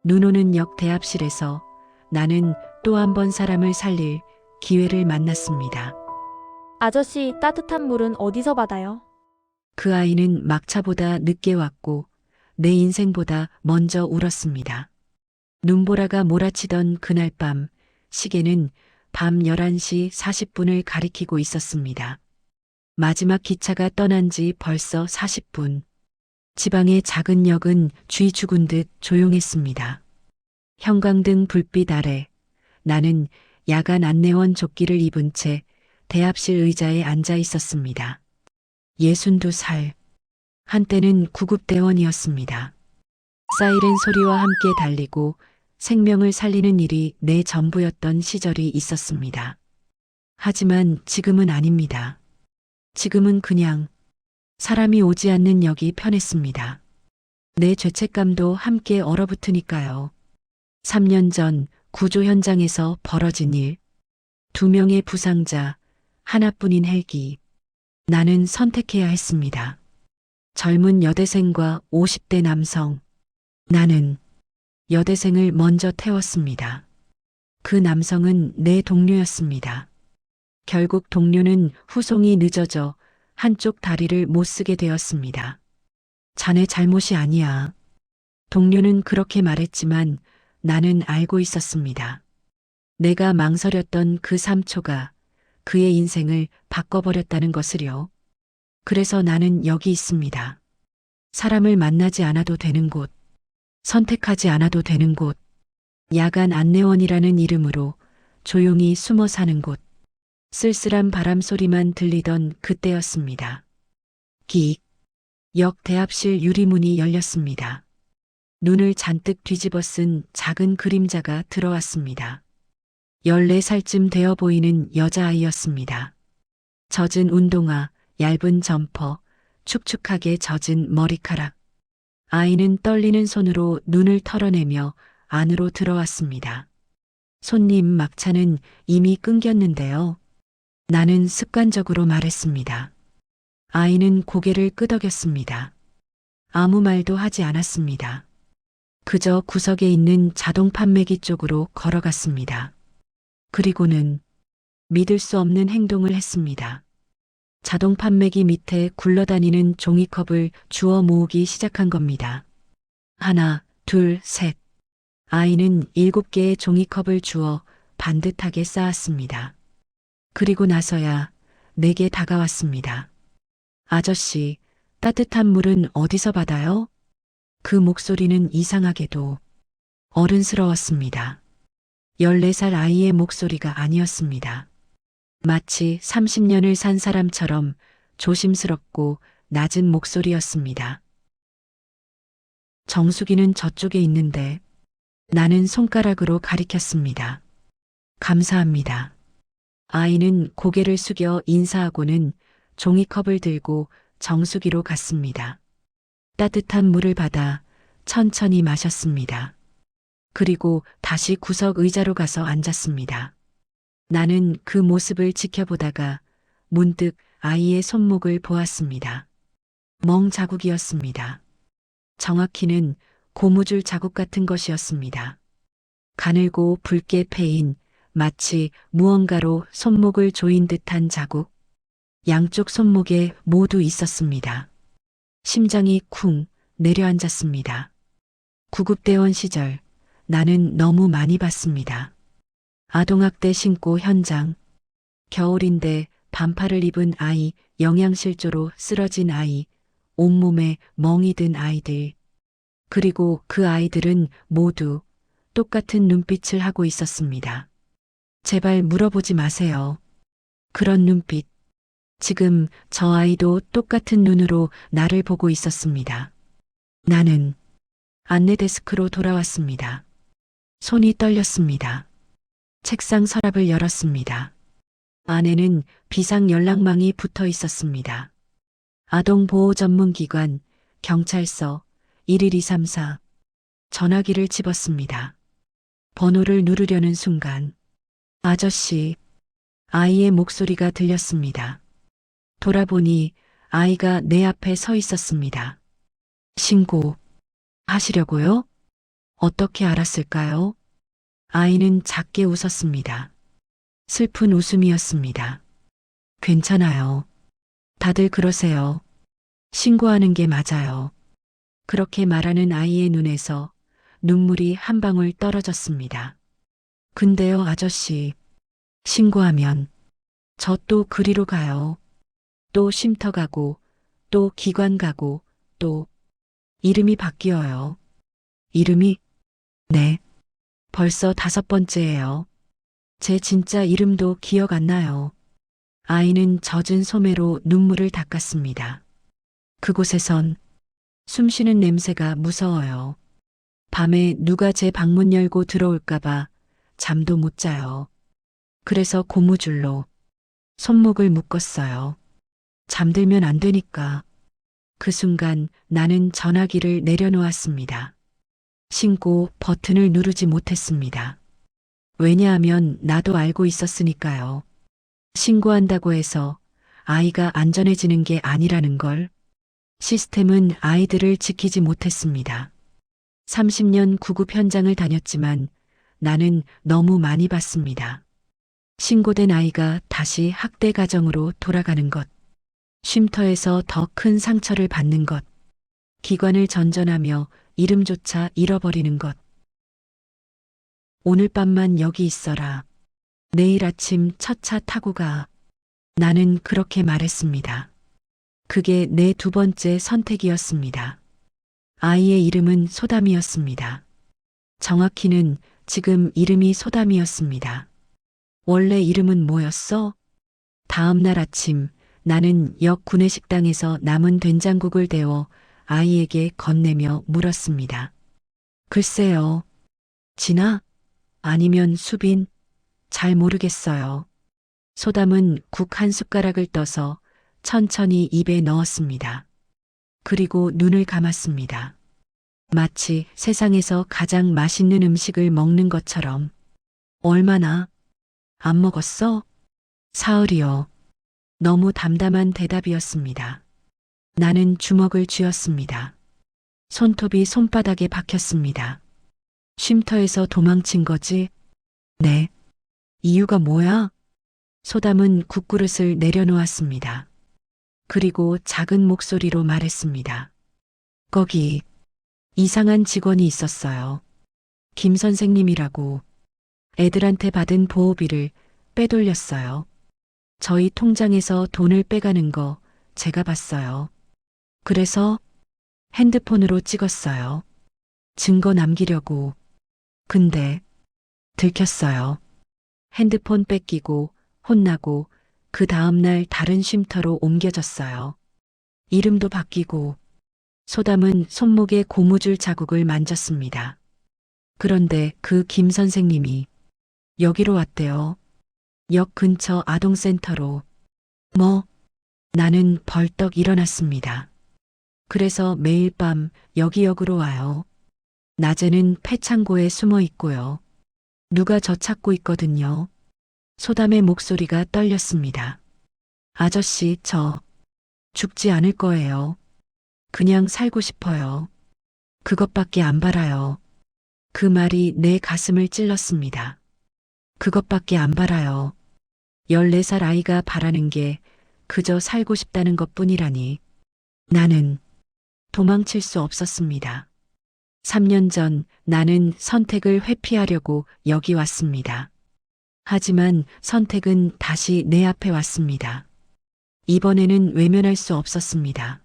눈 오는 역 대합실에서 나는 또 한 번 사람을 살릴 기회를 만났습니다. 아저씨, 따뜻한 물은 어디서 받아요? 그 아이는 막차보다 늦게 왔고 내 인생보다 먼저 울었습니다. 눈보라가 몰아치던 그날 밤 시계는 밤 11시 40분을 가리키고 있었습니다. 마지막 기차가 떠난 지 벌써 40분. 지방의 작은 역은 쥐 죽은 듯 조용했습니다. 형광등 불빛 아래 나는 야간 안내원 조끼를 입은 채 대합실 의자에 앉아 있었습니다. 62살. 한때는 구급대원이었습니다. 사이렌 소리와 함께 달리고 생명을 살리는 일이 내 전부였던 시절이 있었습니다. 하지만 지금은 아닙니다. 지금은 그냥 사람이 오지 않는 역이 편했습니다. 내 죄책감도 함께 얼어붙으니까요. 3년 전 구조 현장에서 벌어진 일, 2명의 부상자, 하나뿐인 헬기. 나는 선택해야 했습니다. 젊은 여대생과 50대 남성. 나는 여대생을 먼저 태웠습니다. 그 남성은 내 동료였습니다. 결국 동료는 후송이 늦어져 한쪽 다리를 못 쓰게 되었습니다. 자네 잘못이 아니야. 동료는 그렇게 말했지만 나는 알고 있었습니다. 내가 망설였던 그 3초가 그의 인생을 바꿔버렸다는 것을요. 그래서 나는 여기 있습니다. 사람을 만나지 않아도 되는 곳, 선택하지 않아도 되는 곳, 야간 안내원이라는 이름으로 조용히 숨어 사는 곳, 쓸쓸한 바람 소리만 들리던 그때였습니다. 기익, 역 대합실 유리문이 열렸습니다. 눈을 잔뜩 뒤집어 쓴 작은 그림자가 들어왔습니다. 14살쯤 되어 보이는 여자아이였습니다. 젖은 운동화, 얇은 점퍼, 축축하게 젖은 머리카락. 아이는 떨리는 손으로 눈을 털어내며 안으로 들어왔습니다. 손님 막차는 이미 끊겼는데요. 나는 습관적으로 말했습니다. 아이는 고개를 끄덕였습니다. 아무 말도 하지 않았습니다. 그저 구석에 있는 자동 판매기 쪽으로 걸어갔습니다. 그리고는 믿을 수 없는 행동을 했습니다. 자동 판매기 밑에 굴러다니는 종이컵을 주워 모으기 시작한 겁니다. 하나, 둘, 셋. 아이는 7개의 종이컵을 주워 반듯하게 쌓았습니다. 그리고 나서야 내게 다가왔습니다. 아저씨, 따뜻한 물은 어디서 받아요? 그 목소리는 이상하게도 어른스러웠습니다. 14살 아이의 목소리가 아니었습니다. 마치 30년을 산 사람처럼 조심스럽고 낮은 목소리였습니다. 정수기는 저쪽에 있는데 나는 손가락으로 가리켰습니다. 감사합니다. 아이는 고개를 숙여 인사하고는 종이컵을 들고 정수기로 갔습니다. 따뜻한 물을 받아 천천히 마셨습니다. 그리고 다시 구석 의자로 가서 앉았습니다. 나는 그 모습을 지켜보다가 문득 아이의 손목을 보았습니다. 멍 자국이었습니다. 정확히는 고무줄 자국 같은 것이었습니다. 가늘고 붉게 패인 마치 무언가로 손목을 조인 듯한 자국. 양쪽 손목에 모두 있었습니다. 심장이 쿵 내려앉았습니다. 구급대원 시절 나는 너무 많이 봤습니다. 아동학대 신고 현장, 겨울인데 반팔을 입은 아이, 영양실조로 쓰러진 아이, 온몸에 멍이 든 아이들. 그리고 그 아이들은 모두 똑같은 눈빛을 하고 있었습니다. 제발 물어보지 마세요. 그런 눈빛. 지금 저 아이도 똑같은 눈으로 나를 보고 있었습니다. 나는 안내 데스크로 돌아왔습니다. 손이 떨렸습니다. 책상 서랍을 열었습니다. 안에는 비상 연락망이 붙어 있었습니다. 아동보호 전문기관, 경찰서, 11234. 전화기를 집었습니다. 번호를 누르려는 순간, 아저씨, 아이의 목소리가 들렸습니다. 돌아보니 아이가 내 앞에 서 있었습니다. 신고 하시려고요? 어떻게 알았을까요? 아이는 작게 웃었습니다. 슬픈 웃음이었습니다. 괜찮아요. 다들 그러세요. 신고하는 게 맞아요. 그렇게 말하는 아이의 눈에서 눈물이 한 방울 떨어졌습니다. 근데요, 아저씨. 신고하면 저 또 그리로 가요. 또 쉼터 가고, 또 기관 가고, 또 이름이 바뀌어요. 이름이? 네. 벌써 5번째예요. 제 진짜 이름도 기억 안 나요. 아이는 젖은 소매로 눈물을 닦았습니다. 그곳에선 숨쉬는 냄새가 무서워요. 밤에 누가 제 방문 열고 들어올까봐 잠도 못 자요. 그래서 고무줄로 손목을 묶었어요. 잠들면 안 되니까. 그 순간 나는 전화기를 내려놓았습니다. 신고 버튼을 누르지 못했습니다. 왜냐하면 나도 알고 있었으니까요. 신고한다고 해서 아이가 안전해지는 게 아니라는 걸. 시스템은 아이들을 지키지 못했습니다. 30년 구급 현장을 다녔지만 나는 너무 많이 봤습니다. 신고된 아이가 다시 학대 가정으로 돌아가는 것. 쉼터에서 더 큰 상처를 받는 것. 기관을 전전하며 이름조차 잃어버리는 것. 오늘 밤만 여기 있어라. 내일 아침 첫 차 타고 가. 나는 그렇게 말했습니다. 그게 내 2번째 선택이었습니다. 아이의 이름은 소담이었습니다. 정확히는 지금 이름이 소담이었습니다. 원래 이름은 뭐였어? 다음 날 아침 나는 역 구내식당에서 남은 된장국을 데워 아이에게 건네며 물었습니다. 글쎄요. 진아? 아니면 수빈? 잘 모르겠어요. 소담은 국 한 숟가락을 떠서 천천히 입에 넣었습니다. 그리고 눈을 감았습니다. 마치 세상에서 가장 맛있는 음식을 먹는 것처럼. 얼마나? 안 먹었어? 사흘이요. 너무 담담한 대답이었습니다. 나는 주먹을 쥐었습니다. 손톱이 손바닥에 박혔습니다. 쉼터에서 도망친 거지? 네. 이유가 뭐야? 소담은 국그릇을 내려놓았습니다. 그리고 작은 목소리로 말했습니다. 거기 이상한 직원이 있었어요. 김 선생님이라고. 애들한테 받은 보호비를 빼돌렸어요. 저희 통장에서 돈을 빼가는 거 제가 봤어요. 그래서 핸드폰으로 찍었어요. 증거 남기려고. 근데 들켰어요. 핸드폰 뺏기고 혼나고 그 다음날 다른 쉼터로 옮겨졌어요. 이름도 바뀌고. 소담은 손목에 고무줄 자국을 만졌습니다. 그런데 그 김 선생님이 여기로 왔대요. 역 근처 아동센터로. 뭐? 나는 벌떡 일어났습니다. 그래서 매일 밤 여기 역으로 와요. 낮에는 폐창고에 숨어 있고요. 누가 저 찾고 있거든요. 소담의 목소리가 떨렸습니다. 아저씨, 저 죽지 않을 거예요. 그냥 살고 싶어요. 그것밖에 안 바라요. 그 말이 내 가슴을 찔렀습니다. 그것밖에 안 바라요. 14살 아이가 바라는 게 그저 살고 싶다는 것뿐이라니. 나는 도망칠 수 없었습니다. 3년 전 나는 선택을 회피하려고 여기 왔습니다. 하지만 선택은 다시 내 앞에 왔습니다. 이번에는 외면할 수 없었습니다.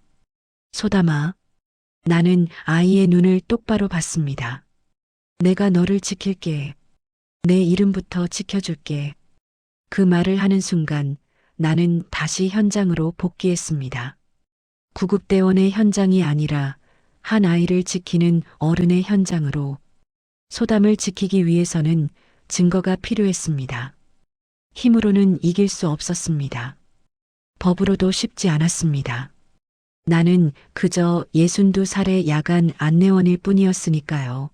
소담아, 나는 아이의 눈을 똑바로 봤습니다. 내가 너를 지킬게. 내 이름부터 지켜줄게. 그 말을 하는 순간 나는 다시 현장으로 복귀했습니다. 구급대원의 현장이 아니라 한 아이를 지키는 어른의 현장으로. 소담을 지키기 위해서는 증거가 필요했습니다. 힘으로는 이길 수 없었습니다. 법으로도 쉽지 않았습니다. 나는 그저 62살의 야간 안내원일 뿐이었으니까요.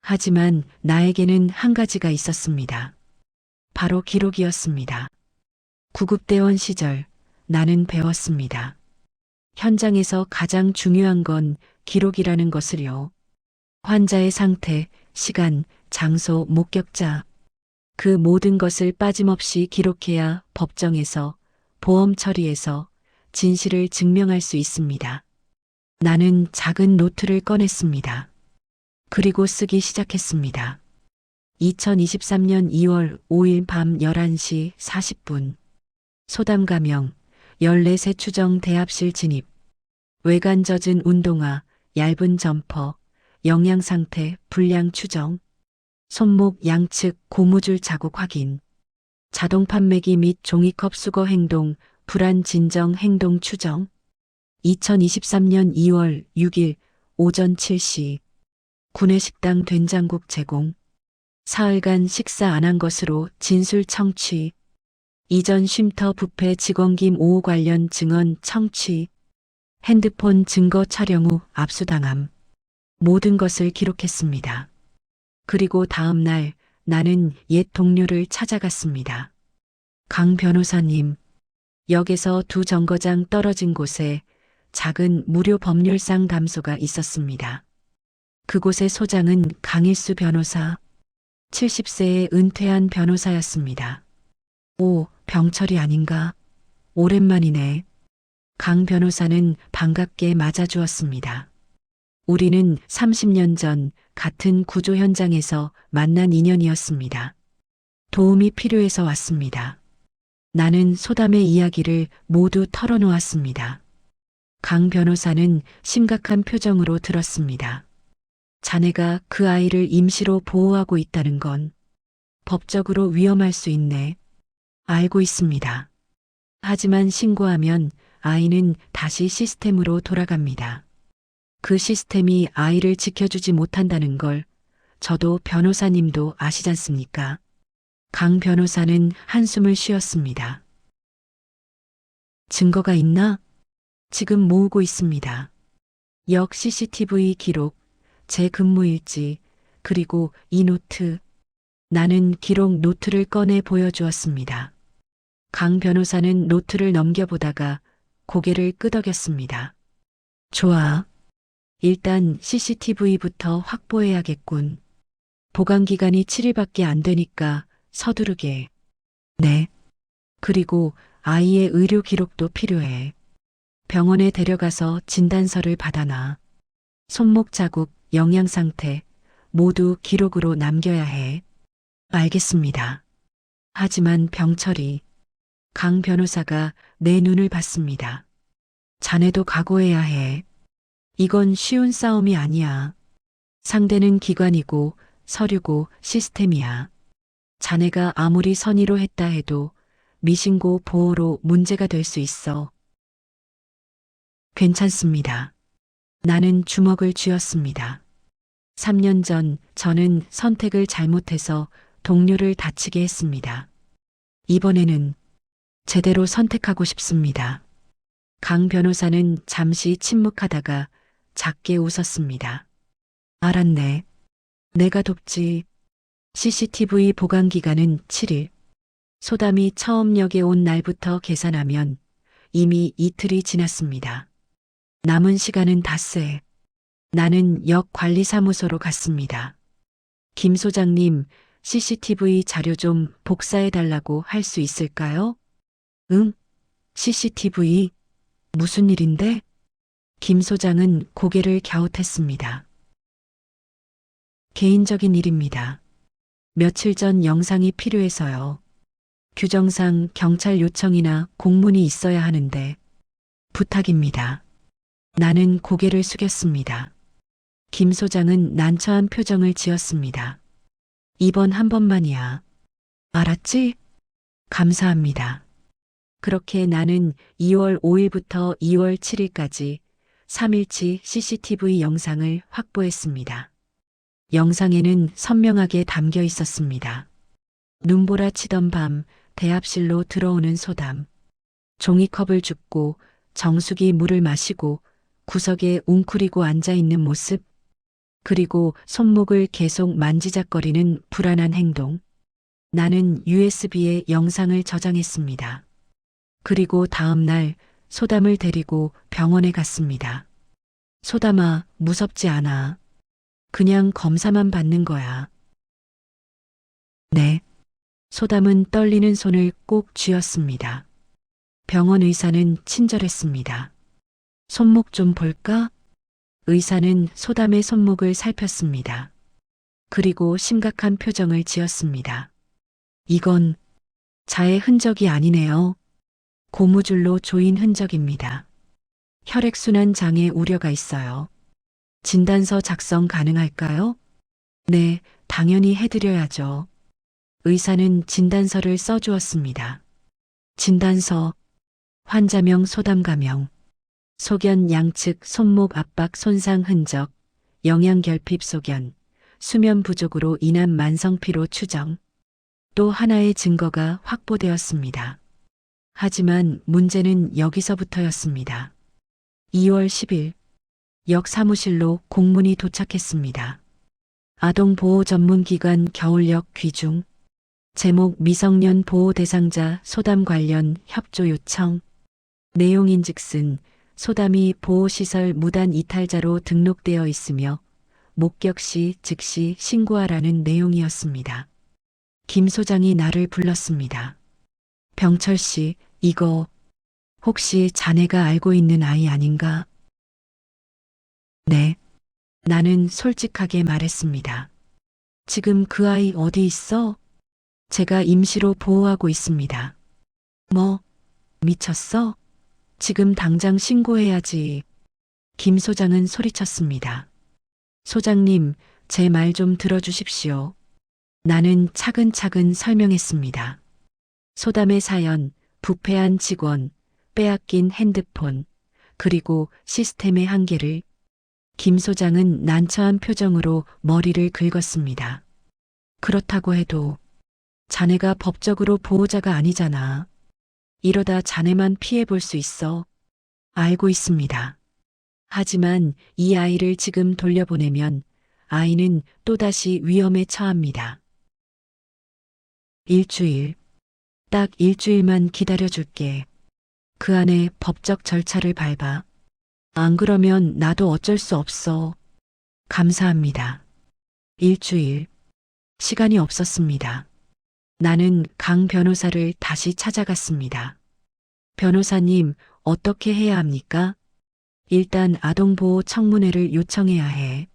하지만 나에게는 한 가지가 있었습니다. 바로 기록이었습니다. 구급대원 시절 나는 배웠습니다. 현장에서 가장 중요한 건 기록이라는 것을요. 환자의 상태, 시간, 장소, 목격자. 그 모든 것을 빠짐없이 기록해야 법정에서, 보험 처리에서 진실을 증명할 수 있습니다. 나는 작은 노트를 꺼냈습니다. 그리고 쓰기 시작했습니다. 2023년 2월 5일 밤 11시 40분. 소담 가명, 14세 추정 대합실 진입. 외관 젖은 운동화, 얇은 점퍼, 영양 상태, 불량 추정. 손목 양측 고무줄 자국 확인. 자동 판매기 및 종이컵 수거 행동, 불안 진정 행동 추정. 2023년 2월 6일 오전 7시. 구내식당 된장국 제공. 사흘간 식사 안 한 것으로 진술 청취. 이전 쉼터 뷔페 직원 김5 관련 증언 청취. 핸드폰 증거 촬영 후 압수당함. 모든 것을 기록했습니다. 그리고 다음 날 나는 옛 동료를 찾아갔습니다. 강 변호사님, 역에서 2정거장 떨어진 곳에 작은 무료 법률 상담소가 있었습니다. 그곳의 소장은 강일수 변호사, 70세의 은퇴한 변호사였습니다. 오, 병철이 아닌가? 오랜만이네. 강 변호사는 반갑게 맞아주었습니다. 우리는 30년 전 같은 구조 현장에서 만난 인연이었습니다. 도움이 필요해서 왔습니다. 나는 소담의 이야기를 모두 털어놓았습니다. 강 변호사는 심각한 표정으로 들었습니다. 자네가 그 아이를 임시로 보호하고 있다는 건 법적으로 위험할 수 있네. 알고 있습니다. 하지만 신고하면 아이는 다시 시스템으로 돌아갑니다. 그 시스템이 아이를 지켜주지 못한다는 걸 저도 변호사님도 아시잖습니까? 강 변호사는 한숨을 쉬었습니다. 증거가 있나? 지금 모으고 있습니다. 역 CCTV 기록, 제 근무일지, 그리고 이 노트. 나는 기록 노트를 꺼내 보여주었습니다. 강 변호사는 노트를 넘겨보다가 고개를 끄덕였습니다. 좋아. 일단 CCTV부터 확보해야겠군. 보관기간이 7일밖에 안 되니까 서두르게. 네. 그리고 아이의 의료 기록도 필요해. 병원에 데려가서 진단서를 받아놔. 손목 자국, 영양 상태 모두 기록으로 남겨야 해. 알겠습니다. 하지만 병철이. 강 변호사가 내 눈을 봤습니다. 자네도 각오해야 해. 이건 쉬운 싸움이 아니야. 상대는 기관이고 서류고 시스템이야. 자네가 아무리 선의로 했다 해도 미신고 보호로 문제가 될 수 있어. 괜찮습니다. 나는 주먹을 쥐었습니다. 3년 전 저는 선택을 잘못해서 동료를 다치게 했습니다. 이번에는 제대로 선택하고 싶습니다. 강 변호사는 잠시 침묵하다가 작게 웃었습니다. 알았네. 내가 돕지. CCTV 보관 기간은 7일. 소담이 처음 역에 온 날부터 계산하면 이미 이틀이 지났습니다. 남은 시간은 닷새. 나는 역 관리사무소로 갔습니다. 김 소장님, CCTV 자료 좀 복사해달라고 할 수 있을까요? 응? CCTV? 무슨 일인데? 김 소장은 고개를 갸웃했습니다. 개인적인 일입니다. 며칠 전 영상이 필요해서요. 규정상 경찰 요청이나 공문이 있어야 하는데 부탁입니다. 나는 고개를 숙였습니다. 김 소장은 난처한 표정을 지었습니다. 이번 한 번만이야. 알았지? 감사합니다. 그렇게 나는 2월 5일부터 2월 7일까지 3일치 CCTV 영상을 확보했습니다. 영상에는 선명하게 담겨 있었습니다. 눈보라 치던 밤 대합실로 들어오는 소담. 종이컵을 줍고 정수기 물을 마시고 구석에 웅크리고 앉아있는 모습. 그리고 손목을 계속 만지작거리는 불안한 행동. 나는 USB에 영상을 저장했습니다. 그리고 다음 날 소담을 데리고 병원에 갔습니다. 소담아, 무섭지 않아. 그냥 검사만 받는 거야. 네. 소담은 떨리는 손을 꼭 쥐었습니다. 병원 의사는 친절했습니다. 손목 좀 볼까? 의사는 소담의 손목을 살폈습니다. 그리고 심각한 표정을 지었습니다. 이건 자의 흔적이 아니네요. 고무줄로 조인 흔적입니다. 혈액순환 장애 우려가 있어요. 진단서 작성 가능할까요? 네, 당연히 해드려야죠. 의사는 진단서를 써주었습니다. 진단서, 환자명 소담가명, 소견 양측 손목 압박 손상 흔적, 영양결핍 소견, 수면 부족으로 인한 만성피로 추정. 또 하나의 증거가 확보되었습니다. 하지만 문제는 여기서부터였습니다. 2월 10일, 역 사무실로 공문이 도착했습니다. 아동보호전문기관 겨울역 귀중, 제목 미성년 보호 대상자 소담 관련 협조 요청, 내용인즉슨 소담이 보호시설 무단 이탈자로 등록되어 있으며 목격 시 즉시 신고하라는 내용이었습니다. 김 소장이 나를 불렀습니다. 병철 씨, 이거 혹시 자네가 알고 있는 아이 아닌가? 네. 나는 솔직하게 말했습니다. 지금 그 아이 어디 있어? 제가 임시로 보호하고 있습니다. 뭐, 미쳤어? 지금 당장 신고해야지. 김 소장은 소리쳤습니다. 소장님, 제 말 좀 들어주십시오. 나는 차근차근 설명했습니다. 소담의 사연, 부패한 직원, 빼앗긴 핸드폰, 그리고 시스템의 한계를. 김 소장은 난처한 표정으로 머리를 긁었습니다. 그렇다고 해도 자네가 법적으로 보호자가 아니잖아. 이러다 자네만 피해 볼 수 있어. 알고 있습니다. 하지만 이 아이를 지금 돌려보내면 아이는 또다시 위험에 처합니다. 일주일. 딱 일주일만 기다려줄게. 그 안에 법적 절차를 밟아. 안 그러면 나도 어쩔 수 없어. 감사합니다. 일주일. 시간이 없었습니다. 나는 강 변호사를 다시 찾아갔습니다. 변호사님, 어떻게 해야 합니까? 일단 아동보호 청문회를 요청해야 해.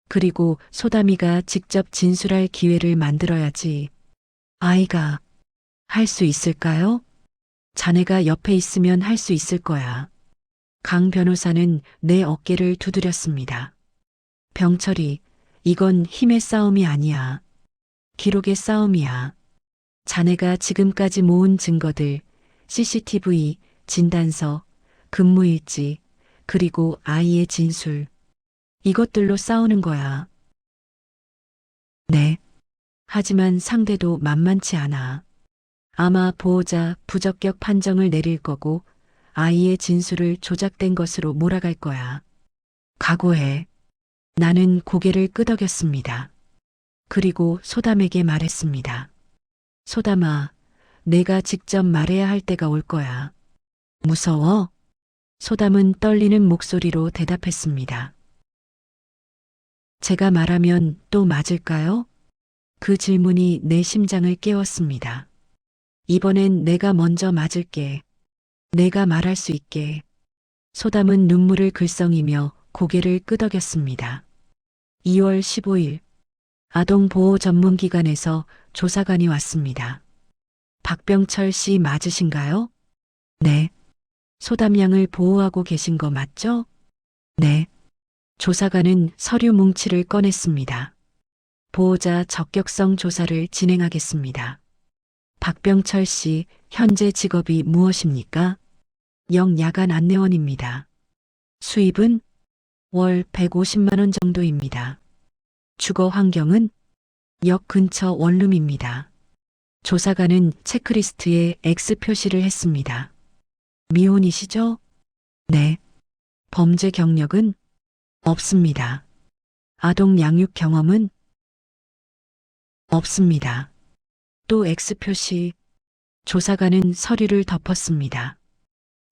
그리고 소담이가 직접 진술할 기회를 만들어야지. 아이가 할 수 있을까요? 자네가 옆에 있으면 할 수 있을 거야. 강 변호사는 내 어깨를 두드렸습니다. 병철이, 이건 힘의 싸움이 아니야. 기록의 싸움이야. 자네가 지금까지 모은 증거들, CCTV, 진단서, 근무일지, 그리고 아이의 진술. 이것들로 싸우는 거야. 네. 하지만 상대도 만만치 않아. 아마 보호자 부적격 판정을 내릴 거고 아이의 진술을 조작된 것으로 몰아갈 거야. 각오해. 나는 고개를 끄덕였습니다. 그리고 소담에게 말했습니다. 소담아, 내가 직접 말해야 할 때가 올 거야. 무서워? 소담은 떨리는 목소리로 대답했습니다. 제가 말하면 또 맞을까요? 그 질문이 내 심장을 깨웠습니다. 이번엔 내가 먼저 맞을게. 내가 말할 수 있게. 소담은 눈물을 글썽이며 고개를 끄덕였습니다. 2월 15일, 아동보호전문기관에서 조사관이 왔습니다. 박병철 씨 맞으신가요? 네. 소담 양을 보호하고 계신 거 맞죠? 네. 조사관은 서류 뭉치를 꺼냈습니다. 보호자 적격성 조사를 진행하겠습니다. 박병철 씨, 현재 직업이 무엇입니까? 영야간 안내원입니다. 수입은 월 150만 원 정도입니다. 주거 환경은 역 근처 원룸입니다. 조사관은 체크리스트에 X 표시를 했습니다. 미혼이시죠? 네. 범죄 경력은 없습니다. 아동 양육 경험은 없습니다. 또 X 표시. 조사관은 서류를 덮었습니다.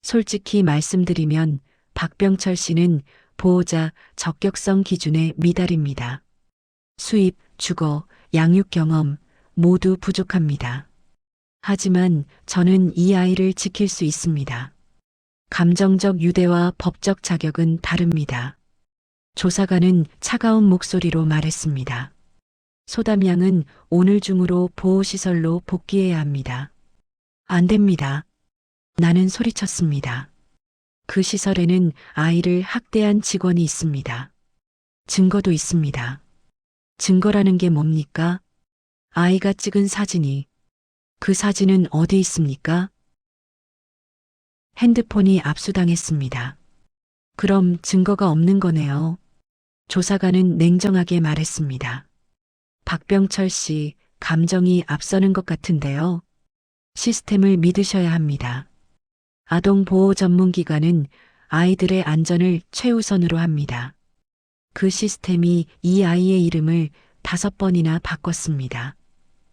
솔직히 말씀드리면 박병철 씨는 보호자 적격성 기준에 미달입니다. 수입, 주거, 양육 경험 모두 부족합니다. 하지만 저는 이 아이를 지킬 수 있습니다. 감정적 유대와 법적 자격은 다릅니다. 조사관은 차가운 목소리로 말했습니다. 소담 양은 오늘 중으로 보호시설로 복귀해야 합니다. 안 됩니다. 나는 소리쳤습니다. 그 시설에는 아이를 학대한 직원이 있습니다. 증거도 있습니다. 증거라는 게 뭡니까? 아이가 찍은 사진이. 그 사진은 어디 있습니까? 핸드폰이 압수당했습니다. 그럼 증거가 없는 거네요. 조사관은 냉정하게 말했습니다. 박병철 씨, 감정이 앞서는 것 같은데요. 시스템을 믿으셔야 합니다. 아동보호 전문기관은 아이들의 안전을 최우선으로 합니다. 그 시스템이 이 아이의 이름을 5번이나 바꿨습니다.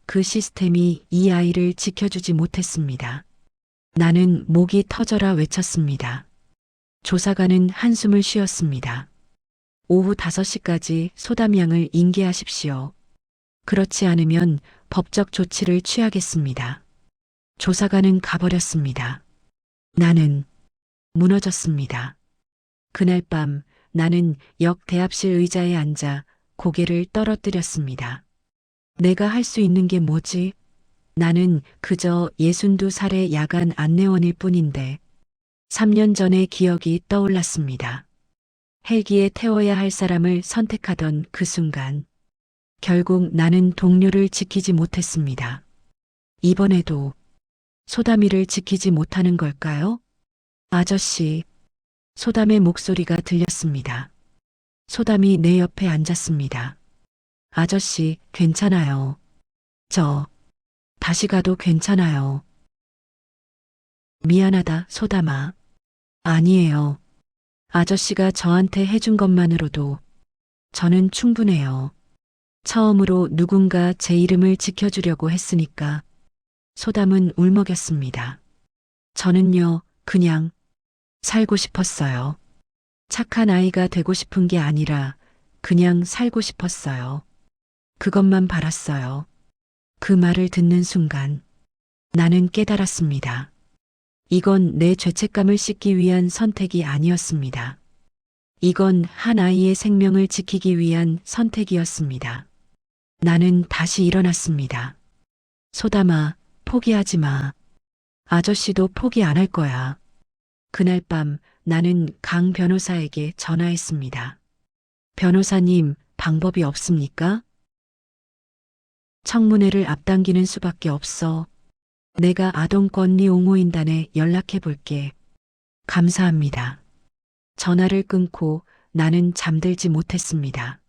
그 시스템이 이 아이를 지켜주지 못했습니다. 나는 목이 터져라 외쳤습니다. 조사관은 한숨을 쉬었습니다. 오후 5시까지 소담 양을 인계하십시오. 그렇지 않으면 법적 조치를 취하겠습니다. 조사관은 가버렸습니다. 나는 무너졌습니다. 그날 밤 나는 역 대합실 의자에 앉아 고개를 떨어뜨렸습니다. 내가 할 수 있는 게 뭐지? 나는 그저 62살의 야간 안내원일 뿐인데 3년 전의 기억이 떠올랐습니다. 헬기에 태워야 할 사람을 선택하던 그 순간 결국 나는 동료를 지키지 못했습니다. 이번에도 소담이를 지키지 못하는 걸까요? 아저씨, 소담의 목소리가 들렸습니다. 소담이 내 옆에 앉았습니다. 아저씨, 괜찮아요. 다시 가도 괜찮아요. 미안하다, 소담아. 아니에요. 아저씨가 저한테 해준 것만으로도 저는 충분해요. 처음으로 누군가 제 이름을 지켜주려고 했으니까 소담은 울먹였습니다. 저는요, 그냥 살고 싶었어요. 착한 아이가 되고 싶은 게 아니라 그냥 살고 싶었어요. 그것만 바랐어요. 그 말을 듣는 순간 나는 깨달았습니다. 이건 내 죄책감을 씻기 위한 선택이 아니었습니다. 이건 한 아이의 생명을 지키기 위한 선택이었습니다. 나는 다시 일어났습니다. 소담아, 포기하지 마. 아저씨도 포기 안 할 거야. 그날 밤 나는 강 변호사에게 전화했습니다. 변호사님, 방법이 없습니까? 청문회를 앞당기는 수밖에 없어. 내가 아동권리 옹호인단에 연락해 볼게. 감사합니다. 전화를 끊고 나는 잠들지 못했습니다.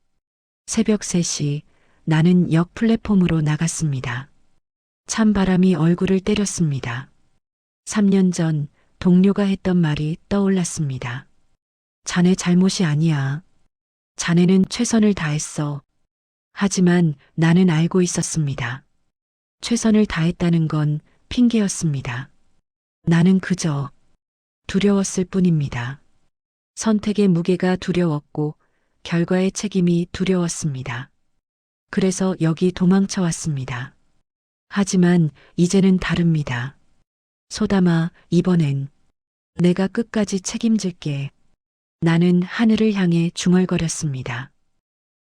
새벽 3시 나는 역 플랫폼으로 나갔습니다. 찬바람이 얼굴을 때렸습니다. 3년 전 동료가 했던 말이 떠올랐습니다. 자네 잘못이 아니야. 자네는 최선을 다했어. 하지만 나는 알고 있었습니다. 최선을 다했다는 건 핑계였습니다. 나는 그저 두려웠을 뿐입니다. 선택의 무게가 두려웠고 결과의 책임이 두려웠습니다. 그래서 여기 도망쳐 왔습니다. 하지만 이제는 다릅니다. 소담아, 이번엔 내가 끝까지 책임질게. 나는 하늘을 향해 중얼거렸습니다.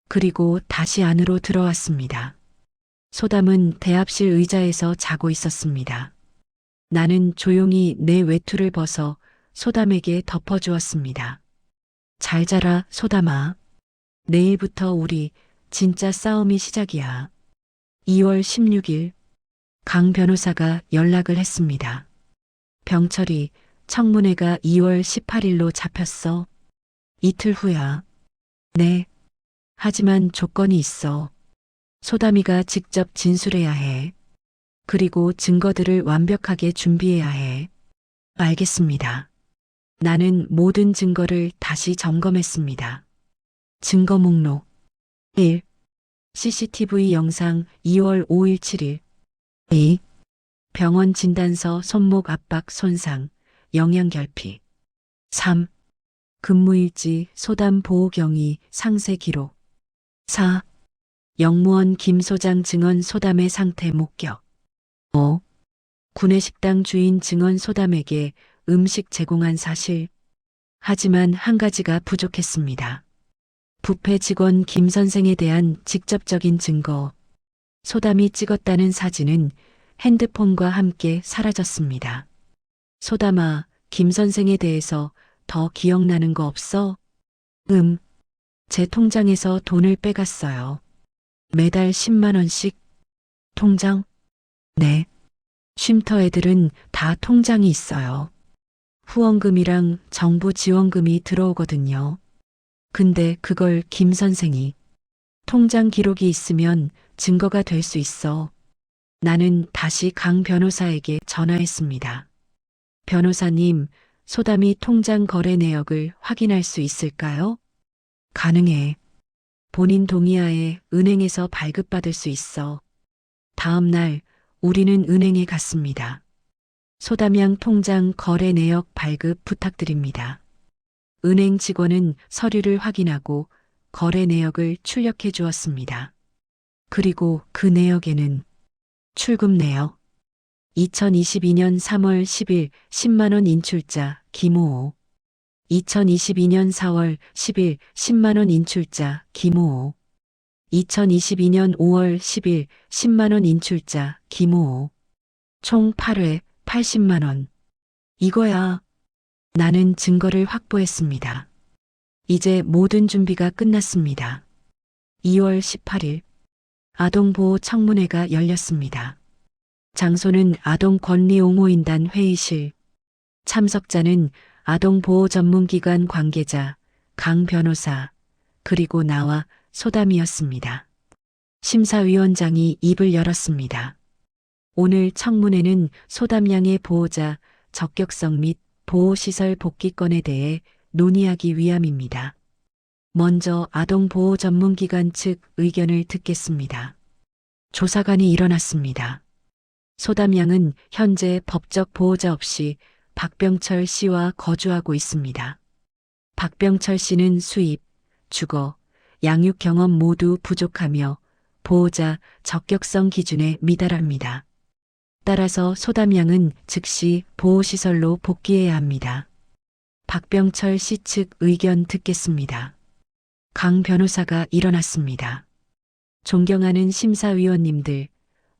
그리고 다시 안으로 들어왔습니다. 소담은 대합실 의자에서 자고 있었습니다. 나는 조용히 내 외투를 벗어 소담에게 덮어주었습니다. 잘 자라, 소담아. 내일부터 우리 진짜 싸움이 시작이야. 2월 16일 강 변호사가 연락을 했습니다. 병철이 청문회가 2월 18일로 잡혔어. 이틀 후야. 네. 하지만 조건이 있어. 소담이가 직접 진술해야 해. 그리고 증거들을 완벽하게 준비해야 해. 알겠습니다. 나는 모든 증거를 다시 점검했습니다. 증거 목록 1. CCTV 영상 2월 5일 7일 2. 병원 진단서 손목 압박 손상, 영양결핍 3. 근무일지 소담 보호경위 상세 기록. 4. 영무원 김 소장 증언 소담의 상태 목격. 5. 구내식당 주인 증언 소담에게 음식 제공한 사실. 하지만 한 가지가 부족했습니다. 뷔페 직원 김 선생에 대한 직접적인 증거. 소담이 찍었다는 사진은 핸드폰과 함께 사라졌습니다. 소담아, 김 선생에 대해서 더 기억나는 거 없어? 제 통장에서 돈을 빼갔어요. 매달 10만 원씩. 통장? 네. 쉼터 애들은 다 통장이 있어요. 후원금이랑 정부 지원금이 들어오거든요. 근데 그걸 김 선생이 통장 기록이 있으면 증거가 될 수 있어. 나는 다시 강 변호사에게 전화했습니다. 변호사님, 소담이 통장 거래 내역을 확인할 수 있을까요? 가능해. 본인 동의하에 은행에서 발급받을 수 있어. 다음 날 우리는 은행에 갔습니다. 소담양 통장 거래 내역 발급 부탁드립니다. 은행 직원은 서류를 확인하고 거래 내역을 출력해 주었습니다. 그리고 그 내역에는 출금 내역 2022년 3월 10일 10만 원 인출자 김호호 2022년 4월 10일 10만 원 인출자 김호호 2022년 5월 10일 10만 원 인출자 김호호 총 8회 80만 원. 이거야. 나는 증거를 확보했습니다. 이제 모든 준비가 끝났습니다. 2월 18일 아동보호 청문회가 열렸습니다. 장소는 아동권리옹호인단 회의실. 참석자는 아동보호 전문기관 관계자, 강 변호사, 그리고 나와 소담이었습니다. 심사위원장이 입을 열었습니다. 오늘 청문회는 소담양의 보호자 적격성 및 보호시설 복귀권에 대해 논의하기 위함입니다. 먼저 아동보호 전문기관 측 의견을 듣겠습니다. 조사관이 일어났습니다. 소담양은 현재 법적 보호자 없이 박병철 씨와 거주하고 있습니다. 박병철 씨는 수입, 주거, 양육 경험 모두 부족하며 보호자 적격성 기준에 미달합니다. 따라서 소담양은 즉시 보호시설로 복귀해야 합니다. 박병철 씨 측 의견 듣겠습니다. 강 변호사가 일어났습니다. 존경하는 심사위원님들,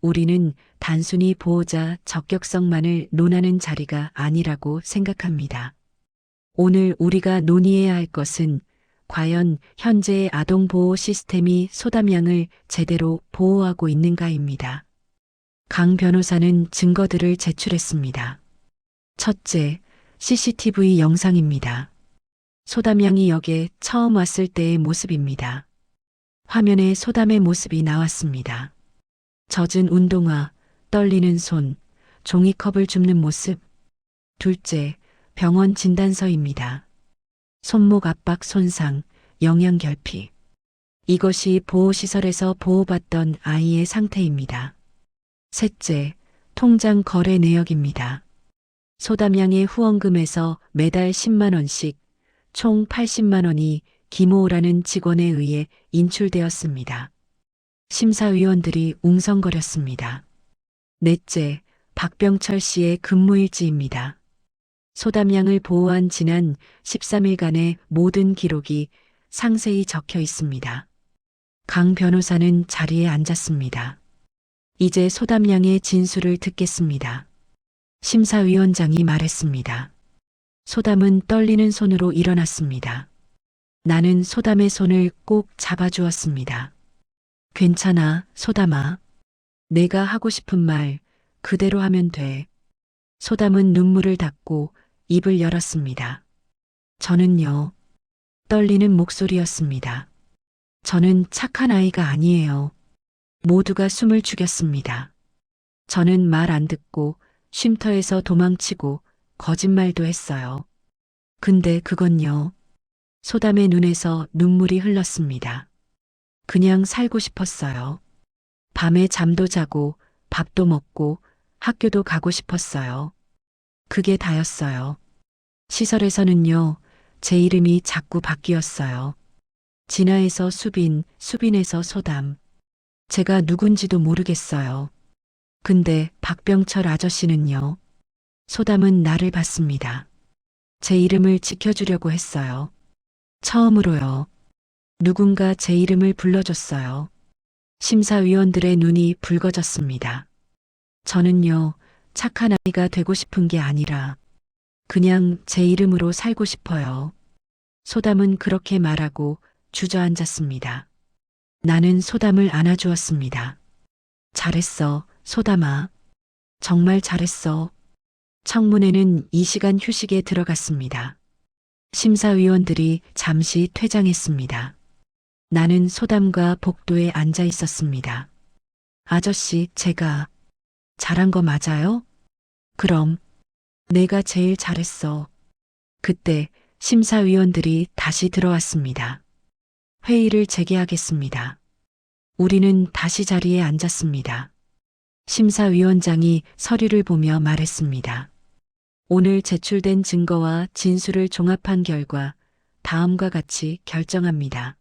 우리는 단순히 보호자 적격성만을 논하는 자리가 아니라고 생각합니다. 오늘 우리가 논의해야 할 것은 과연 현재의 아동보호 시스템이 소담양을 제대로 보호하고 있는가입니다. 강 변호사는 증거들을 제출했습니다. 첫째, CCTV 영상입니다. 소담양이 역에 처음 왔을 때의 모습입니다. 화면에 소담의 모습이 나왔습니다. 젖은 운동화, 떨리는 손, 종이컵을 줍는 모습. 둘째, 병원 진단서입니다. 손목 압박 손상, 영양 결핍. 이것이 보호시설에서 보호받던 아이의 상태입니다. 셋째, 통장 거래 내역입니다. 소담양의 후원금에서 매달 10만 원씩 총 80만 원이 김호호라는 직원에 의해 인출되었습니다. 심사위원들이 웅성거렸습니다. 넷째, 박병철 씨의 근무일지입니다. 소담양을 보호한 지난 13일간의 모든 기록이 상세히 적혀 있습니다. 강 변호사는 자리에 앉았습니다. 이제 소담양의 진술을 듣겠습니다. 심사위원장이 말했습니다. 소담은 떨리는 손으로 일어났습니다. 나는 소담의 손을 꼭 잡아주었습니다. 괜찮아, 소담아. 내가 하고 싶은 말 그대로 하면 돼. 소담은 눈물을 닦고 입을 열었습니다. 저는요. 떨리는 목소리였습니다. 저는 착한 아이가 아니에요. 모두가 숨을 죽였습니다. 저는 말 안 듣고 쉼터에서 도망치고 거짓말도 했어요. 근데 그건요. 소담의 눈에서 눈물이 흘렀습니다. 그냥 살고 싶었어요. 밤에 잠도 자고 밥도 먹고 학교도 가고 싶었어요. 그게 다였어요. 시설에서는요, 제 이름이 자꾸 바뀌었어요. 진아에서 수빈, 수빈에서 소담. 제가 누군지도 모르겠어요. 근데 박병철 아저씨는요. 소담은 나를 봤습니다. 제 이름을 지켜주려고 했어요. 처음으로요. 누군가 제 이름을 불러줬어요. 심사위원들의 눈이 붉어졌습니다. 저는요, 착한 아이가 되고 싶은 게 아니라 그냥 제 이름으로 살고 싶어요. 소담은 그렇게 말하고 주저앉았습니다. 나는 소담을 안아주었습니다. 잘했어, 소담아. 정말 잘했어. 청문회는 이 시간 휴식에 들어갔습니다. 심사위원들이 잠시 퇴장했습니다. 나는 소담과 복도에 앉아 있었습니다. 아저씨, 제가 잘한 거 맞아요? 그럼 내가 제일 잘했어. 그때 심사위원들이 다시 들어왔습니다. 회의를 재개하겠습니다. 우리는 다시 자리에 앉았습니다. 심사위원장이 서류를 보며 말했습니다. 오늘 제출된 증거와 진술을 종합한 결과 다음과 같이 결정합니다.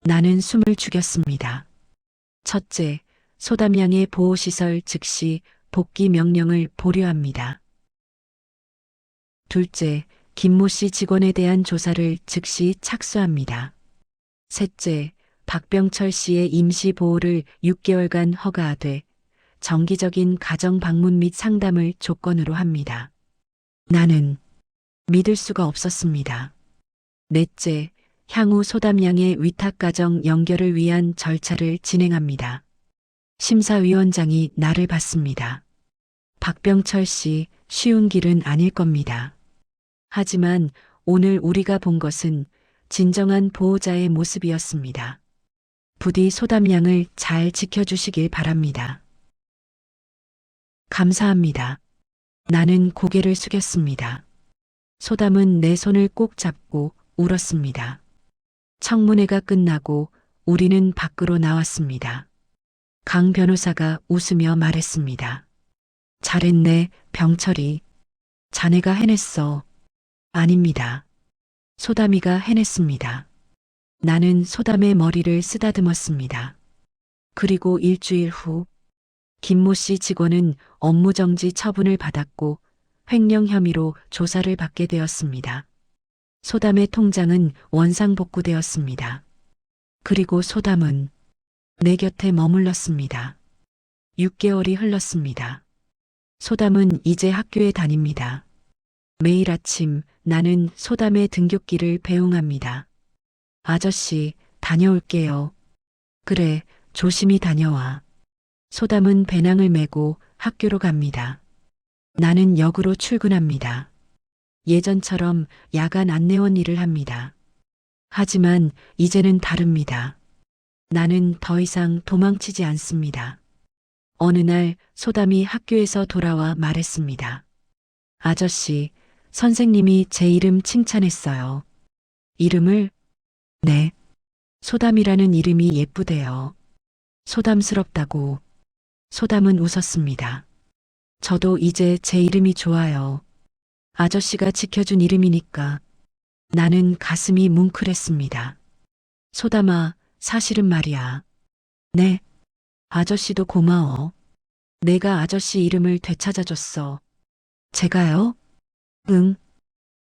나는 숨을 죽였습니다. 첫째, 소담양의 보호시설 즉시 복귀 명령을 보류합니다. 둘째, 김모 씨 직원에 대한 조사를 즉시 착수합니다. 셋째, 박병철 씨의 임시 보호를 6개월간 허가하되 정기적인 가정 방문 및 상담을 조건으로 합니다. 나는 믿을 수가 없었습니다. 넷째, 향후 소담양의 위탁가정 연결을 위한 절차를 진행합니다. 심사위원장이 나를 봤습니다. 박병철 씨, 쉬운 길은 아닐 겁니다. 하지만 오늘 우리가 본 것은 진정한 보호자의 모습이었습니다. 부디 소담양을 잘 지켜주시길 바랍니다. 감사합니다. 나는 고개를 숙였습니다. 소담은 내 손을 꼭 잡고 울었습니다. 청문회가 끝나고 우리는 밖으로 나왔습니다. 강 변호사가 웃으며 말했습니다. 잘했네, 병철이. 자네가 해냈어. 아닙니다. 소담이가 해냈습니다. 나는 소담의 머리를 쓰다듬었습니다. 그리고 일주일 후 김모 씨 직원은 업무정지 처분을 받았고 횡령 혐의로 조사를 받게 되었습니다. 소담의 통장은 원상복구되었습니다. 그리고 소담은 내 곁에 머물렀습니다. 6개월이 흘렀습니다. 소담은 이제 학교에 다닙니다. 매일 아침 나는 소담의 등굣길을 배웅합니다. 아저씨, 다녀올게요. 그래, 조심히 다녀와. 소담은 배낭을 메고 학교로 갑니다. 나는 역으로 출근합니다. 예전처럼 야간 안내원 일을 합니다. 하지만 이제는 다릅니다. 나는 더 이상 도망치지 않습니다. 어느 날 소담이 학교에서 돌아와 말했습니다. 아저씨, 선생님이 제 이름 칭찬했어요. 이름을? 네. 소담이라는 이름이 예쁘대요. 소담스럽다고. 소담은 웃었습니다. 저도 이제 제 이름이 좋아요. 아저씨가 지켜준 이름이니까. 나는 가슴이 뭉클했습니다. 소담아, 사실은 말이야. 네. 아저씨도 고마워. 내가 아저씨 이름을 되찾아줬어. 제가요? 응.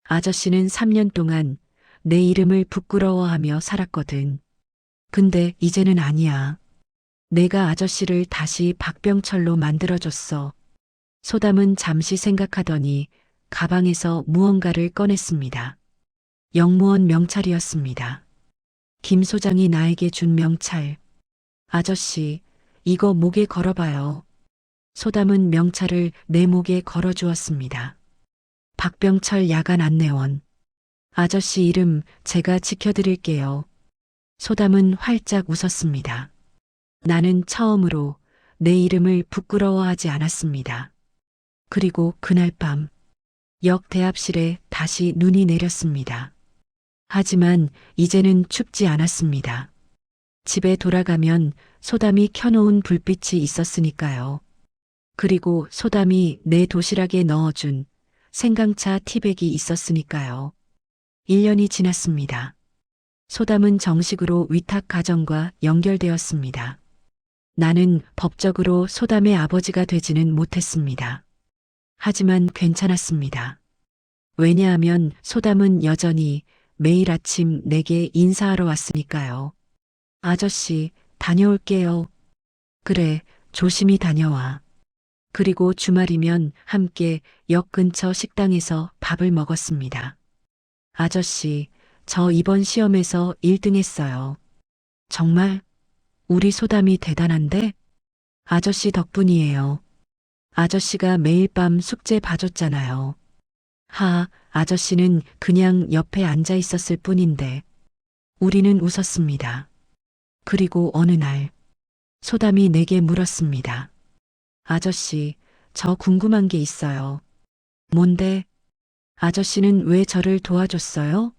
아저씨는 3년 동안 내 이름을 부끄러워하며 살았거든. 근데 이제는 아니야. 내가 아저씨를 다시 박병철로 만들어줬어. 소담은 잠시 생각하더니 가방에서 무언가를 꺼냈습니다. 영무원 명찰이었습니다. 김 소장이 나에게 준 명찰. 아저씨, 이거 목에 걸어봐요. 소담은 명찰을 내 목에 걸어주었습니다. 박병철 야간 안내원. 아저씨 이름 제가 지켜드릴게요. 소담은 활짝 웃었습니다. 나는 처음으로 내 이름을 부끄러워하지 않았습니다. 그리고 그날 밤, 역 대합실에 다시 눈이 내렸습니다. 하지만 이제는 춥지 않았습니다. 집에 돌아가면 소담이 켜놓은 불빛이 있었으니까요. 그리고 소담이 내 도시락에 넣어준 생강차 티백이 있었으니까요. 1년이 지났습니다. 소담은 정식으로 위탁 가정과 연결되었습니다. 나는 법적으로 소담의 아버지가 되지는 못했습니다. 하지만 괜찮았습니다. 왜냐하면 소담은 여전히 매일 아침 내게 인사하러 왔으니까요. 아저씨, 다녀올게요. 그래, 조심히 다녀와. 그리고 주말이면 함께 역 근처 식당에서 밥을 먹었습니다. 아저씨, 저 이번 시험에서 1등 했어요. 정말? 우리 소담이 대단한데? 아저씨 덕분이에요. 아저씨가 매일 밤 숙제 봐줬잖아요. 아저씨는 그냥 옆에 앉아 있었을 뿐인데. 우리는 웃었습니다. 그리고 어느 날, 소담이 내게 물었습니다. 아저씨, 저 궁금한 게 있어요. 뭔데? 아저씨는 왜 저를 도와줬어요?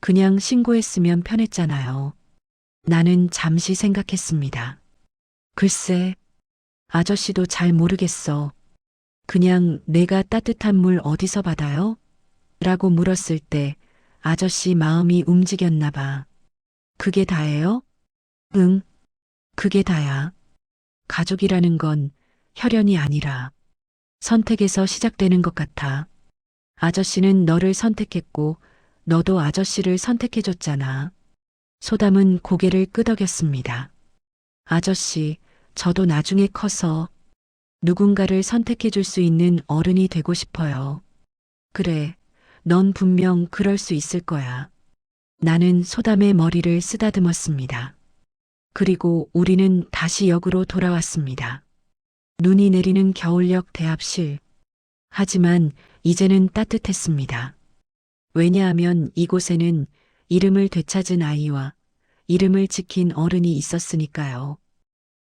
그냥 신고했으면 편했잖아요. 나는 잠시 생각했습니다. 글쎄, 아저씨도 잘 모르겠어. 그냥 내가 따뜻한 물 어디서 받아요? 라고 물었을 때 아저씨 마음이 움직였나 봐. 그게 다예요? 응, 그게 다야. 가족이라는 건 혈연이 아니라 선택에서 시작되는 것 같아. 아저씨는 너를 선택했고 너도 아저씨를 선택해줬잖아. 소담은 고개를 끄덕였습니다. 아저씨, 저도 나중에 커서 누군가를 선택해줄 수 있는 어른이 되고 싶어요. 그래, 넌 분명 그럴 수 있을 거야. 나는 소담의 머리를 쓰다듬었습니다. 그리고 우리는 다시 역으로 돌아왔습니다. 눈이 내리는 겨울역 대합실. 하지만 이제는 따뜻했습니다. 왜냐하면 이곳에는 이름을 되찾은 아이와 이름을 지킨 어른이 있었으니까요.